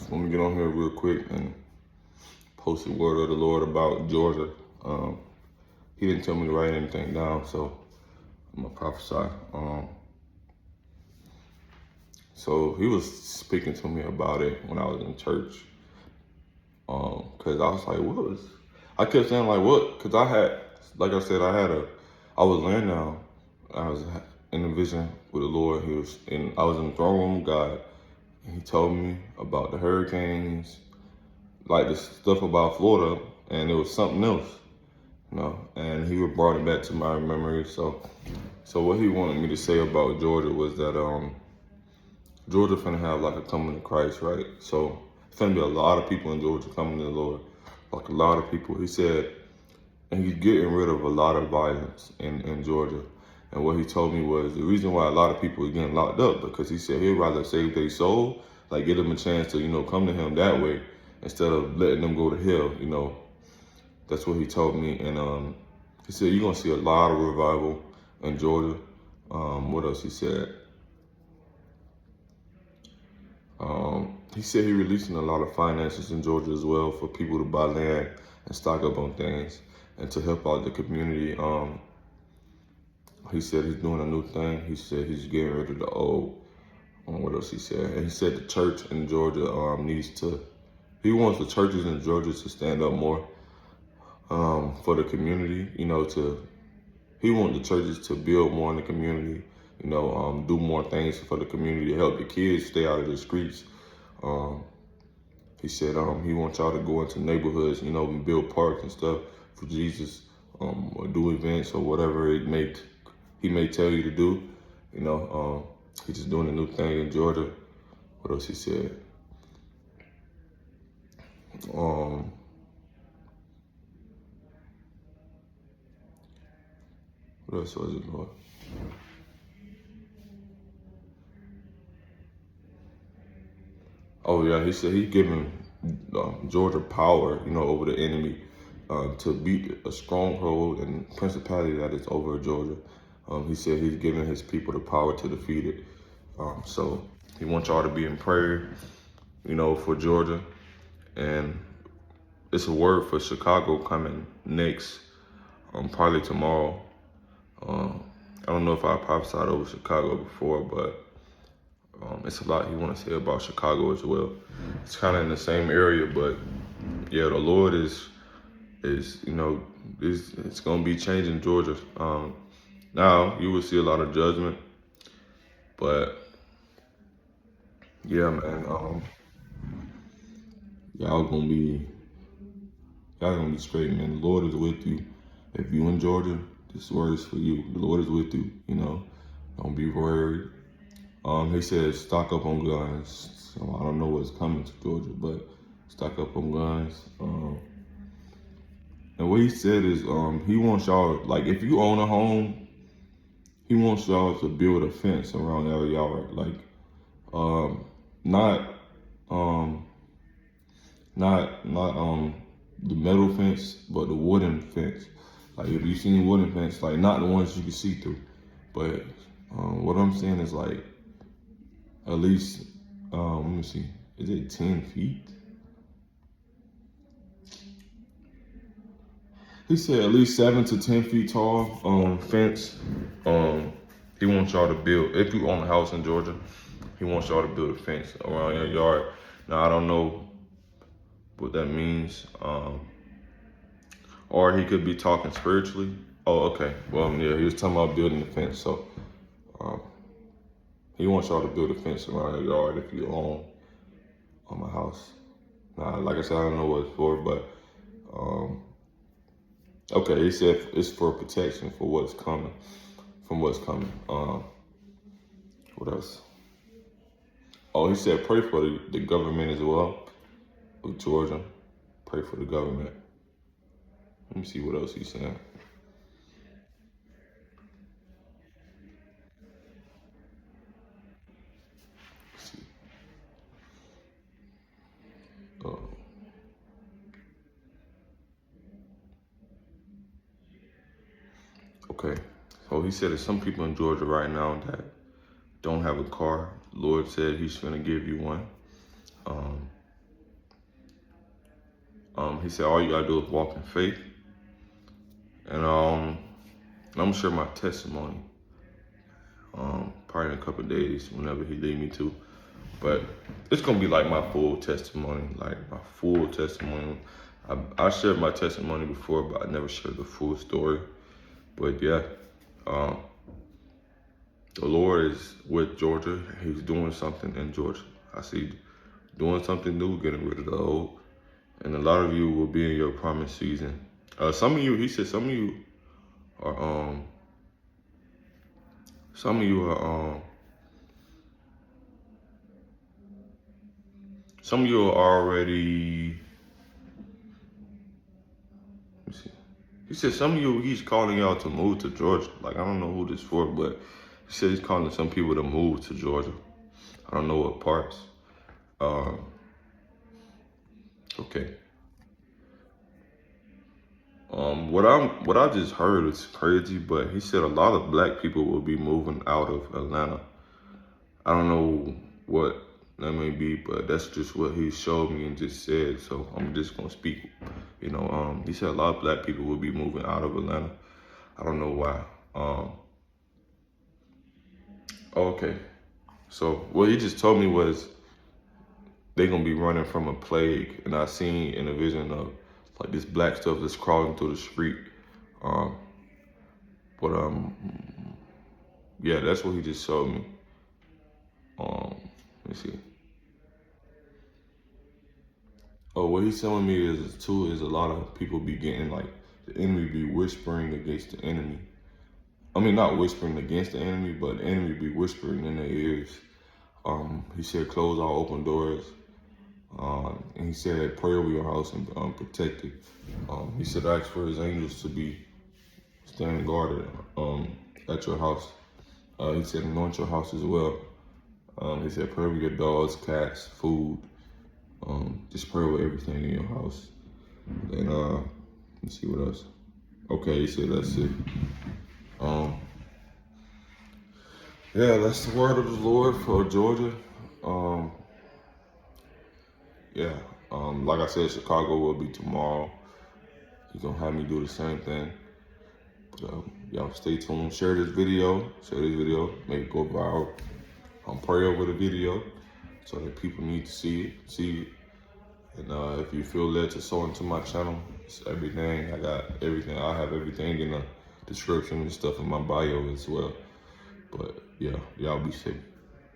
Let me get on here real quick and post a word of the Lord about Georgia. He didn't tell me to write anything down, so I'm gonna prophesy. So he was speaking to me about it when I was in church. Cause I was like, what was? I kept saying like, what? Cause I had, like I said, I was laying down. I was in a vision with the Lord. I was in the throne room of God. And he told me about the hurricanes, like the stuff about Florida, and it was something else, and he brought it back to my memory. So what he wanted me to say about Georgia was that Georgia finna have like a coming to Christ, right? So it's finna be a lot of people in Georgia coming to the Lord, like a lot of people. He said, and he's getting rid of a lot of violence in Georgia. And what he told me was the reason why a lot of people are getting locked up, because he said he'd rather save their soul, like give them a chance to, come to him that way instead of letting them go to hell, That's what he told me. And he said, you're going to see a lot of revival in Georgia. What else he said? He said he's releasing a lot of finances in Georgia as well for people to buy land and stock up on things and to help out the community. He said he's doing a new thing. He said he's getting rid of the old. What else he said? And he said the church in Georgia he wants the churches in Georgia to stand up more for the community, he wants the churches to build more in the community, do more things for the community to help the kids stay out of the streets. He said he wants y'all to go into neighborhoods, and build parks and stuff for Jesus, or do events or whatever he may tell you to do. He's just doing a new thing in Georgia. What else he said? What else was it, Lord? Oh yeah, he said he's giving Georgia power, over the enemy, to beat a stronghold and principality that is over Georgia. He said he's giving his people the power to defeat it. So he wants y'all to be in prayer, for Georgia. And it's a word for Chicago coming next, probably tomorrow. I don't know if I prophesied over Chicago before, but it's a lot he want to say about Chicago as well. It's kind of in the same area, but yeah, the Lord is it's going to be changing Georgia. Now you will see a lot of judgment, but yeah, man, y'all gonna be straight, man. The Lord is with you. If you in Georgia, this word is for you. The Lord is with you. Don't be worried. He says stock up on guns. So I don't know what's coming to Georgia, but stock up on guns. And what he said is he wants y'all, like if you own a home, he wants y'all to build a fence around your yard. Like not the metal fence, but the wooden fence. Like if you've seen wooden fence, like not the ones you can see through. But what I'm saying is like at least, let me see, is it 10 feet? He said at least 7 to 10 feet tall fence. He wants y'all to build, if you own a house in Georgia, he wants y'all to build a fence around your yard. Now, I don't know what that means. Or he could be talking spiritually. Oh, okay. Well, yeah, he was talking about building the fence. So he wants y'all to build a fence around your yard if you own a house. Now, like I said, I don't know what it's for, but okay, he said it's for protection for what's coming, from what's coming. What else? Oh, he said pray for the government as well of Georgia. Pray for the government. Let me see what else he's saying. Let's see. Okay, so he said there's some people in Georgia right now that don't have a car. The Lord said he's gonna give you one. He said all you gotta do is walk in faith. And I'm gonna share my testimony. Probably in a couple of days, whenever he lead me to. But it's gonna be like my full testimony, I shared my testimony before, but I never shared the full story. But yeah, the Lord is with Georgia. He's doing something in Georgia. I see doing something new, getting rid of the old. And a lot of you will be in your promised season. Some of you, he said, some of you are already, let me see. He said some of you, he's calling y'all to move to Georgia. Like, I don't know who this for, but he said he's calling some people to move to Georgia. I don't know what parts. Okay. What I just heard is crazy, but he said a lot of black people will be moving out of Atlanta. I don't know what that may be, but that's just what he showed me and just said. So I'm just gonna speak. He said a lot of black people will be moving out of Atlanta. I don't know why. Okay. So what he just told me was they're gonna be running from a plague, and I seen in a vision of like this black stuff that's crawling through the street. Yeah, that's what he just showed me. Let me see. Oh, what he's telling me is a lot of people be getting like the enemy be whispering against the enemy. I mean, not whispering against the enemy, but the enemy be whispering in their ears. He said, close all open doors. And he said, pray over your house and protect it. He said, ask for his angels to be standing guard at your house. He said, anoint your house as well. He said, pray over your dogs, cats, food. Just pray over everything in your house. And let's see what else. Okay, he said that's it. Yeah, that's the word of the Lord for Georgia. Like I said, Chicago will be tomorrow. He's gonna have me do the same thing. But y'all stay tuned. Share this video. Make it go viral. Pray over the video so that people need to see it. And if you feel led to sow into my channel, it's everything. I got everything. I have everything in the description and stuff in my bio as well. But yeah, y'all be safe.